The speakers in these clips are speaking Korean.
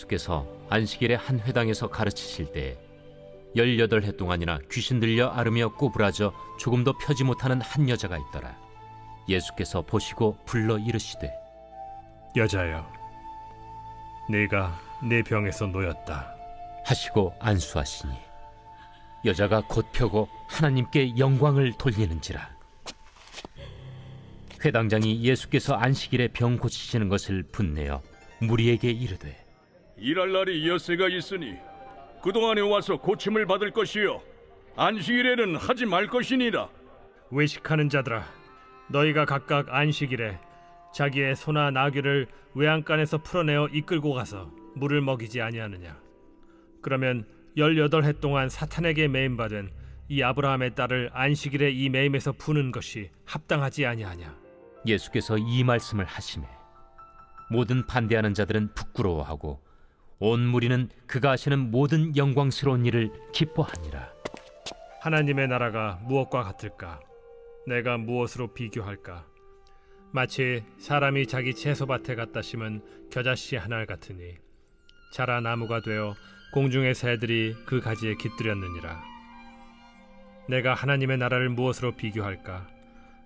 예수께서 안식일에 한 회당에서 가르치실 때 18해 동안이나 귀신 들려 앓으며 꼬부라져 조금도 펴지 못하는 한 여자가 있더라. 예수께서 보시고 불러 이르시되 여자여, 네가 내 병에서 놓였다 하시고 안수하시니 여자가 곧 펴고 하나님께 영광을 돌리는지라. 회당장이 예수께서 안식일에 병 고치시는 것을 분내어 무리에게 이르되 일할 날이 엿새가 있으니 그동안에 와서 고침을 받을 것이요 안식일에는 하지 말 것이니라. 외식하는 자들아, 너희가 각각 안식일에 자기의 소나 나귀를 외양간에서 풀어내어 이끌고 가서 물을 먹이지 아니하느냐. 그러면 18해 동안 사탄에게 매임받은 이 아브라함의 딸을 안식일에 이 매임에서 푸는 것이 합당하지 아니하냐. 예수께서 이 말씀을 하시매 모든 반대하는 자들은 부끄러워하고 온 무리는 그가 하시는 모든 영광스러운 일을 기뻐하니라. 하나님의 나라가 무엇과 같을까? 내가 무엇으로 비교할까? 마치 사람이 자기 채소밭에 갖다 심은 겨자씨 하나 같으니 자라 나무가 되어 공중의 새들이 그 가지에 깃들였느니라. 내가 하나님의 나라를 무엇으로 비교할까?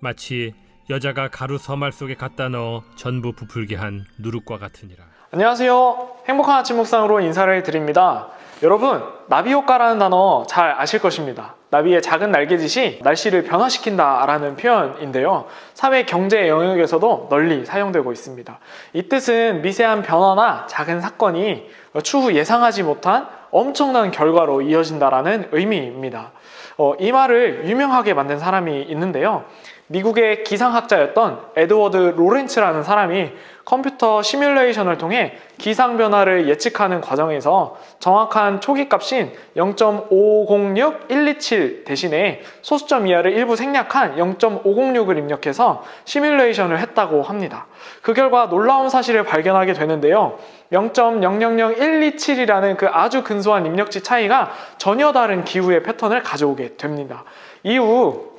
마치 여자가 가루 서말 속에 갖다 넣어 전부 부풀게 한 누룩과 같으니라. 안녕하세요. 행복한 아침 묵상으로 인사를 드립니다. 여러분, 나비 효과라는 단어 잘 아실 것입니다. 나비의 작은 날개짓이 날씨를 변화시킨다 라는 표현인데요. 사회 경제 영역에서도 널리 사용되고 있습니다. 이 뜻은 미세한 변화나 작은 사건이 추후 예상하지 못한 엄청난 결과로 이어진다라는 의미입니다. 이 말을 유명하게 만든 사람이 있는데요. 미국의 기상학자였던 에드워드 로렌츠라는 사람이 컴퓨터 시뮬레이션을 통해 기상 변화를 예측하는 과정에서 정확한 초기값인 0.506127 대신에 소수점 이하를 일부 생략한 0.506을 입력해서 시뮬레이션을 했다고 합니다. 그 결과 놀라운 사실을 발견하게 되는데요. 0.000127이라는 그 아주 근소한 입력치 차이가 전혀 다른 기후의 패턴을 가져오게 됩니다. 이후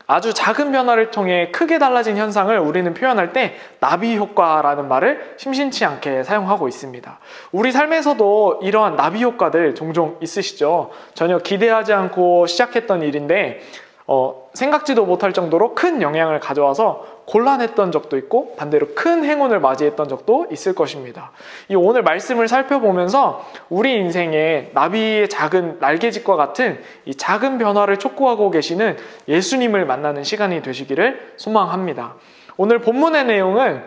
아주 작은 변화를 통해 크게 달라진 현상을 우리는 표현할 때 나비 효과라는 말을 심심치 않게 사용하고 있습니다. 우리 삶에서도 이러한 나비 효과들 종종 있으시죠? 전혀 기대하지 않고 시작했던 일인데 생각지도 못할 정도로 큰 영향을 가져와서 곤란했던 적도 있고 반대로 큰 행운을 맞이했던 적도 있을 것입니다. 이 오늘 말씀을 살펴보면서 우리 인생에 나비의 작은 날개짓과 같은 이 작은 변화를 촉구하고 계시는 예수님을 만나는 시간이 되시기를 소망합니다. 오늘 본문의 내용은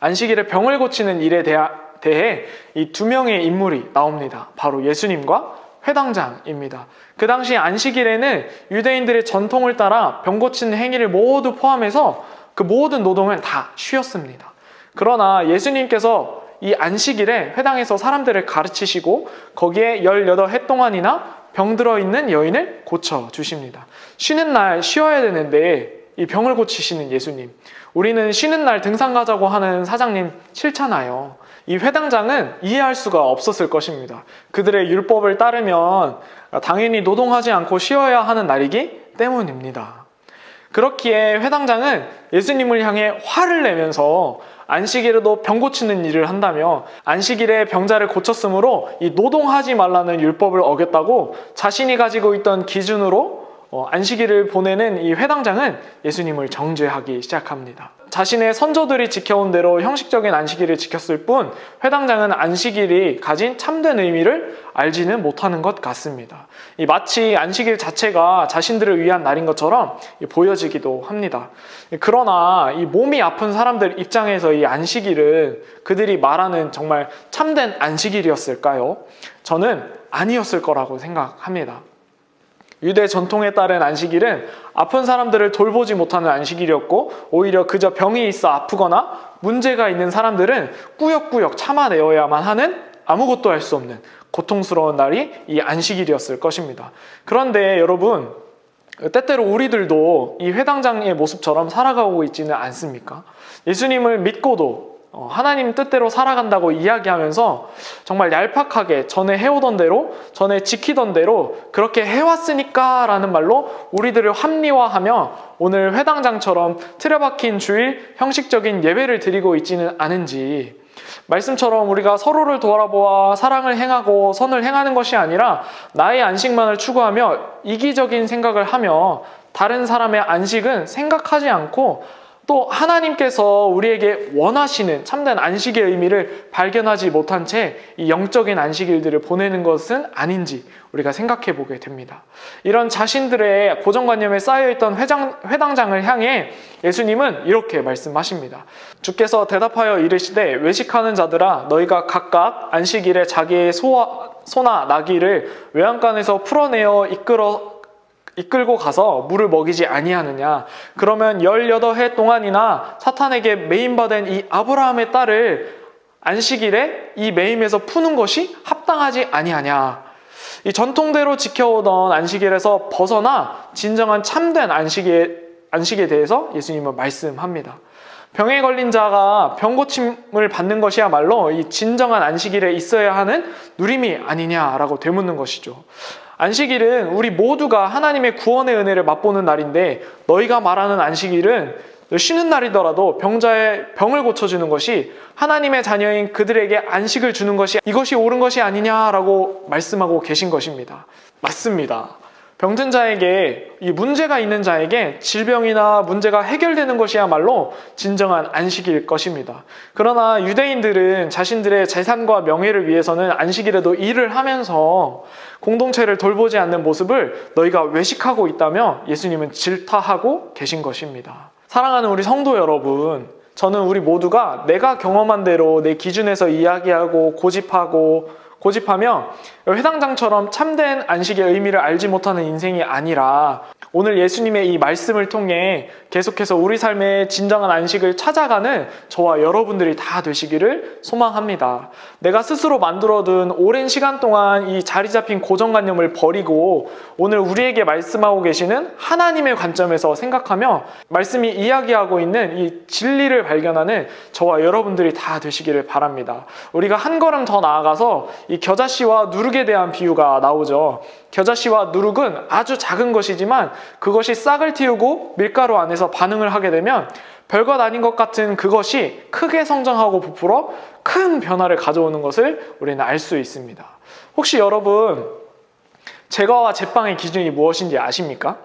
안식일에 병을 고치는 일에 대해 이 두 명의 인물이 나옵니다. 바로 예수님과 회당장입니다. 그 당시 안식일에는 유대인들의 전통을 따라 병 고치는 행위를 모두 포함해서 그 모든 노동은 다 쉬었습니다. 그러나 예수님께서 이 안식일에 회당에서 사람들을 가르치시고 거기에 18해 동안이나 병들어 있는 여인을 고쳐주십니다. 쉬는 날 쉬어야 되는데 이 병을 고치시는 예수님, 우리는 쉬는 날 등산 가자고 하는 사장님 싫잖아요. 이 회당장은 이해할 수가 없었을 것입니다. 그들의 율법을 따르면 당연히 노동하지 않고 쉬어야 하는 날이기 때문입니다. 그렇기에 회당장은 예수님을 향해 화를 내면서 안식일에도 병 고치는 일을 한다며 안식일에 병자를 고쳤으므로 이 노동하지 말라는 율법을 어겼다고 자신이 가지고 있던 기준으로 안식일을 보내는 이 회당장은 예수님을 정죄하기 시작합니다. 자신의 선조들이 지켜온 대로 형식적인 안식일을 지켰을 뿐 회당장은 안식일이 가진 참된 의미를 알지는 못하는 것 같습니다. 마치 안식일 자체가 자신들을 위한 날인 것처럼 보여지기도 합니다. 그러나 이 몸이 아픈 사람들 입장에서 이 안식일은 그들이 말하는 정말 참된 안식일이었을까요? 저는 아니었을 거라고 생각합니다. 유대 전통에 따른 안식일은 아픈 사람들을 돌보지 못하는 안식일이었고 오히려 그저 병이 있어 아프거나 문제가 있는 사람들은 꾸역꾸역 참아내어야만 하는 아무것도 할 수 없는 고통스러운 날이 이 안식일이었을 것입니다. 그런데 여러분, 때때로 우리들도 이 회당장의 모습처럼 살아가고 있지는 않습니까? 예수님을 믿고도 하나님 뜻대로 살아간다고 이야기하면서 정말 얄팍하게 전에 해오던 대로, 전에 지키던 대로 그렇게 해왔으니까 라는 말로 우리들을 합리화하며 오늘 회당장처럼 틀에 박힌 주일 형식적인 예배를 드리고 있지는 않은지 말씀처럼 우리가 서로를 돌아보아 사랑을 행하고 선을 행하는 것이 아니라 나의 안식만을 추구하며 이기적인 생각을 하며 다른 사람의 안식은 생각하지 않고 또 하나님께서 우리에게 원하시는 참된 안식의 의미를 발견하지 못한 채 이 영적인 안식일들을 보내는 것은 아닌지 우리가 생각해 보게 됩니다. 이런 자신들의 고정관념에 쌓여있던 회당장을 향해 예수님은 이렇게 말씀하십니다. 주께서 대답하여 이르시되 외식하는 자들아 너희가 각각 안식일에 자기의 소나 나귀를 외양간에서 풀어내어 이끌고 가서 물을 먹이지 아니하느냐. 그러면 18해 동안이나 사탄에게 매임받은 이 아브라함의 딸을 안식일에 이 매임에서 푸는 것이 합당하지 아니하냐. 이 전통대로 지켜오던 안식일에서 벗어나 진정한 참된 안식에 대해서 예수님은 말씀합니다. 병에 걸린 자가 병고침을 받는 것이야말로 이 진정한 안식일에 있어야 하는 누림이 아니냐라고 되묻는 것이죠. 안식일은 우리 모두가 하나님의 구원의 은혜를 맛보는 날인데 너희가 말하는 안식일은 쉬는 날이더라도 병자의 병을 고쳐주는 것이 하나님의 자녀인 그들에게 안식을 주는 것이 이것이 옳은 것이 아니냐라고 말씀하고 계신 것입니다. 맞습니다. 병든 자에게 이 문제가 있는 자에게 질병이나 문제가 해결되는 것이야말로 진정한 안식일 것입니다. 그러나 유대인들은 자신들의 재산과 명예를 위해서는 안식일에도 일을 하면서 공동체를 돌보지 않는 모습을 너희가 외식하고 있다며 예수님은 질타하고 계신 것입니다. 사랑하는 우리 성도 여러분, 저는 우리 모두가 내가 경험한 대로 내 기준에서 이야기하고 고집하며 회당장처럼 참된 안식의 의미를 알지 못하는 인생이 아니라 오늘 예수님의 이 말씀을 통해 계속해서 우리 삶의 진정한 안식을 찾아가는 저와 여러분들이 다 되시기를 소망합니다. 내가 스스로 만들어둔 오랜 시간 동안 이 자리 잡힌 고정관념을 버리고 오늘 우리에게 말씀하고 계시는 하나님의 관점에서 생각하며 말씀이 이야기하고 있는 이 진리를 발견하는 저와 여러분들이 다 되시기를 바랍니다. 우리가 한 걸음 더 나아가서 이 겨자씨와 누룩에 대한 비유가 나오죠. 겨자씨와 누룩은 아주 작은 것이지만 그것이 싹을 틔우고 밀가루 안에서 반응을 하게 되면 별것 아닌 것 같은 그것이 크게 성장하고 부풀어 큰 변화를 가져오는 것을 우리는 알 수 있습니다. 혹시 여러분 제과와 제빵의 기준이 무엇인지 아십니까?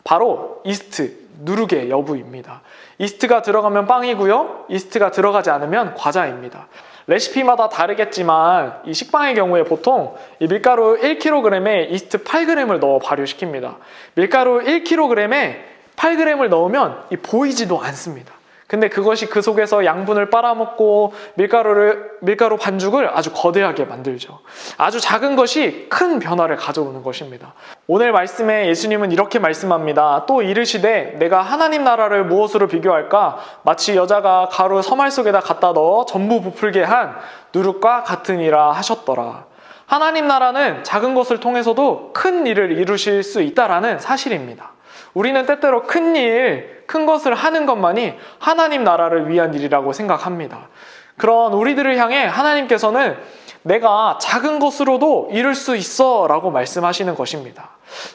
바로 이스트, 누룩의 여부입니다. 이스트가 들어가면 빵이고요. 이스트가 들어가지 않으면 과자입니다. 레시피마다 다르겠지만 이 식빵의 경우에 보통 이 밀가루 1kg에 이스트 8g을 넣어 발효시킵니다. 밀가루 1kg에 8g을 넣으면 보이지도 않습니다. 근데 그것이 그 속에서 양분을 빨아먹고 밀가루 반죽을 아주 거대하게 만들죠. 아주 작은 것이 큰 변화를 가져오는 것입니다. 오늘 말씀에 예수님은 이렇게 말씀합니다. 또 이르시되 내가 하나님 나라를 무엇으로 비교할까? 마치 여자가 가루 서말 속에다 갖다 넣어 전부 부풀게 한 누룩과 같으니라 하셨더라. 하나님 나라는 작은 것을 통해서도 큰 일을 이루실 수 있다라는 사실입니다. 우리는 때때로 큰 것을 하는 것만이 하나님 나라를 위한 일이라고 생각합니다. 그런 우리들을 향해 하나님께서는 내가 작은 것으로도 이룰 수 있어 라고 말씀하시는 것입니다.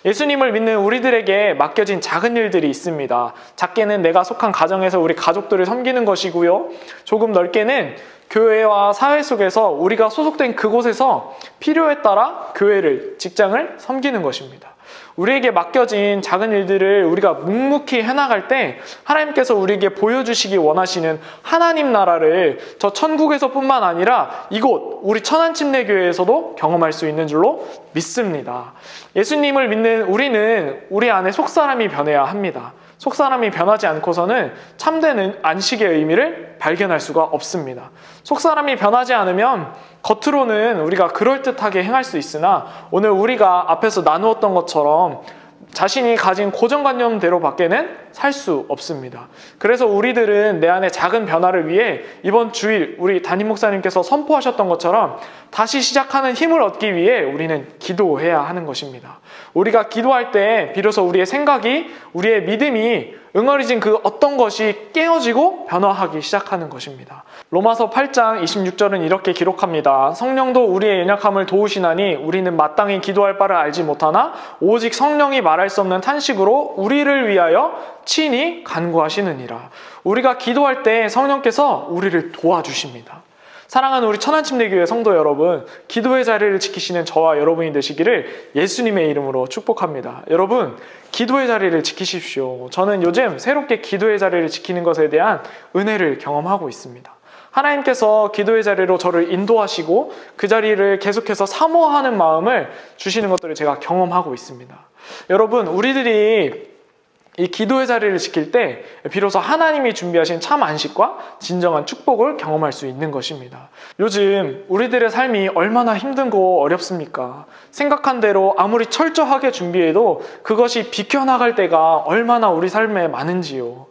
예수님을 믿는 우리들에게 맡겨진 작은 일들이 있습니다. 작게는 내가 속한 가정에서 우리 가족들을 섬기는 것이고요. 조금 넓게는 교회와 사회 속에서 우리가 소속된 그곳에서 필요에 따라 교회를, 직장을 섬기는 것입니다. 우리에게 맡겨진 작은 일들을 우리가 묵묵히 해나갈 때 하나님께서 우리에게 보여주시기 원하시는 하나님 나라를 저 천국에서 뿐만 아니라 이곳 우리 천안침례교회에서도 경험할 수 있는 줄로 믿습니다. 예수님을 믿는 우리는 우리 안에 속사람이 변해야 합니다. 속사람이 변하지 않고서는 참된 안식의 의미를 발견할 수가 없습니다. 속사람이 변하지 않으면 겉으로는 우리가 그럴듯하게 행할 수 있으나 오늘 우리가 앞에서 나누었던 것처럼 자신이 가진 고정관념대로 밖에는 살 수 없습니다. 그래서 우리들은 내 안에 작은 변화를 위해 이번 주일 우리 담임 목사님께서 선포하셨던 것처럼 다시 시작하는 힘을 얻기 위해 우리는 기도해야 하는 것입니다. 우리가 기도할 때 비로소 우리의 생각이, 우리의 믿음이 응어리진 그 어떤 것이 깨어지고 변화하기 시작하는 것입니다. 로마서 8장 26절은 이렇게 기록합니다. 성령도 우리의 연약함을 도우시나니 우리는 마땅히 기도할 바를 알지 못하나 오직 성령이 말할 수 없는 탄식으로 우리를 위하여 친히 간구하시느니라. 우리가 기도할 때 성령께서 우리를 도와주십니다. 사랑하는 우리 천안침례교회 성도 여러분, 기도의 자리를 지키시는 저와 여러분이 되시기를 예수님의 이름으로 축복합니다. 여러분, 기도의 자리를 지키십시오. 저는 요즘 새롭게 기도의 자리를 지키는 것에 대한 은혜를 경험하고 있습니다. 하나님께서 기도의 자리로 저를 인도하시고 그 자리를 계속해서 사모하는 마음을 주시는 것들을 제가 경험하고 있습니다. 여러분, 우리들이 이 기도의 자리를 지킬 때 비로소 하나님이 준비하신 참 안식과 진정한 축복을 경험할 수 있는 것입니다. 요즘 우리들의 삶이 얼마나 힘들고 어렵습니까? 생각한 대로 아무리 철저하게 준비해도 그것이 비켜나갈 때가 얼마나 우리 삶에 많은지요.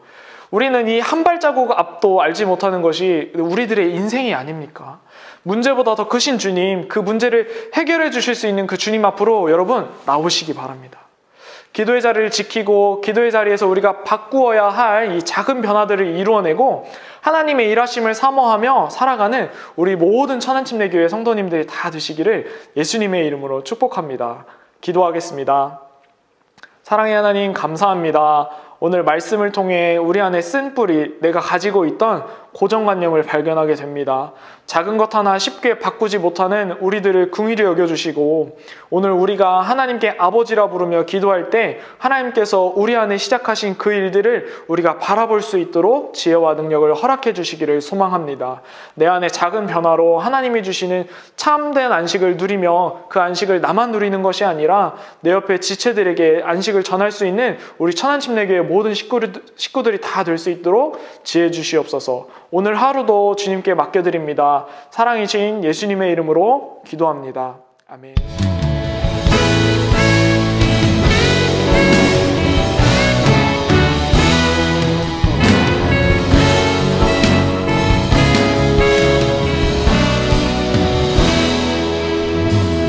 우리는 이 한 발자국 앞도 알지 못하는 것이 우리들의 인생이 아닙니까? 문제보다 더 크신 주님, 그 문제를 해결해 주실 수 있는 그 주님 앞으로 여러분 나오시기 바랍니다. 기도의 자리를 지키고 기도의 자리에서 우리가 바꾸어야 할 이 작은 변화들을 이루어내고 하나님의 일하심을 사모하며 살아가는 우리 모든 천안침례교회 성도님들이 다 되시기를 예수님의 이름으로 축복합니다. 기도하겠습니다. 사랑의 하나님, 감사합니다. 오늘 말씀을 통해 우리 안에 쓴 뿌리, 내가 가지고 있던 고정관념을 발견하게 됩니다. 작은 것 하나 쉽게 바꾸지 못하는 우리들을 긍휼히 여겨주시고, 오늘 우리가 하나님께 아버지라 부르며 기도할 때 하나님께서 우리 안에 시작하신 그 일들을 우리가 바라볼 수 있도록 지혜와 능력을 허락해 주시기를 소망합니다. 내 안에 작은 변화로 하나님이 주시는 참된 안식을 누리며 그 안식을 나만 누리는 것이 아니라 내 옆에 지체들에게 안식을 전할 수 있는 우리 천안침례교회 모든 식구들이 다 될 수 있도록 지혜 주시옵소서. 오늘 하루도 주님께 맡겨드립니다. 사랑이신 예수님의 이름으로 기도합니다. 아멘.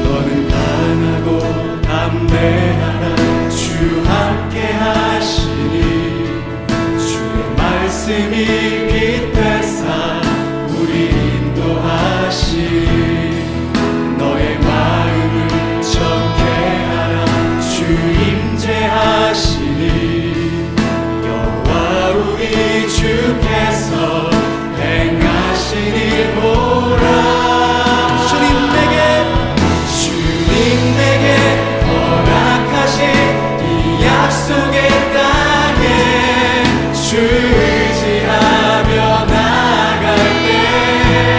너는 강하고 담대하라. 주 함께 하시니 주의 말씀이 빛되사 우리 인도하시니 너의 마음을 적게 하라. 주 임재하시니 여호와 우리 주께서 행하신 일 보라. 주님 내게 허락하신 이 약속의 땅에 주 의지하며 나갈 때에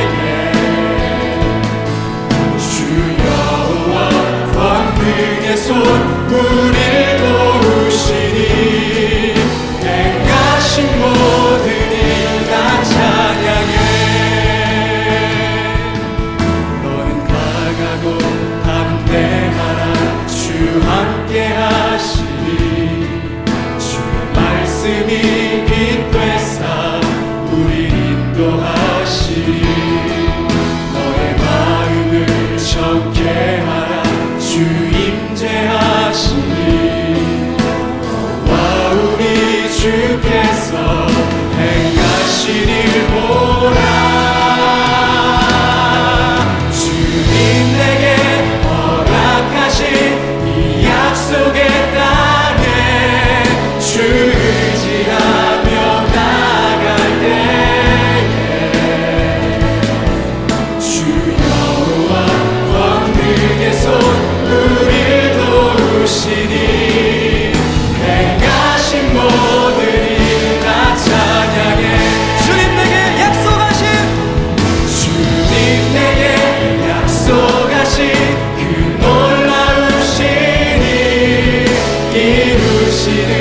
주 여호와 권능의 손 우리를 도우시니 행하신 모든 일 다 찬양해. 너는 강하고 담대하라. 주 함께 하시니 주의 말씀이 빛되사 우리 인도하시니 너의 마음을 적게 하라. 주 임재하시니 여호와 우리 주께서 행하신 일 보라. 주님 내게 허락하신 이 약속의 땅에 주 의지하며 나갈 때에 주 여호와 권능의 손 우리를 도우시니 행하신 모든 일 다 찬양해. 주님 내게 약속하신 그 놀라우신 일 이루시는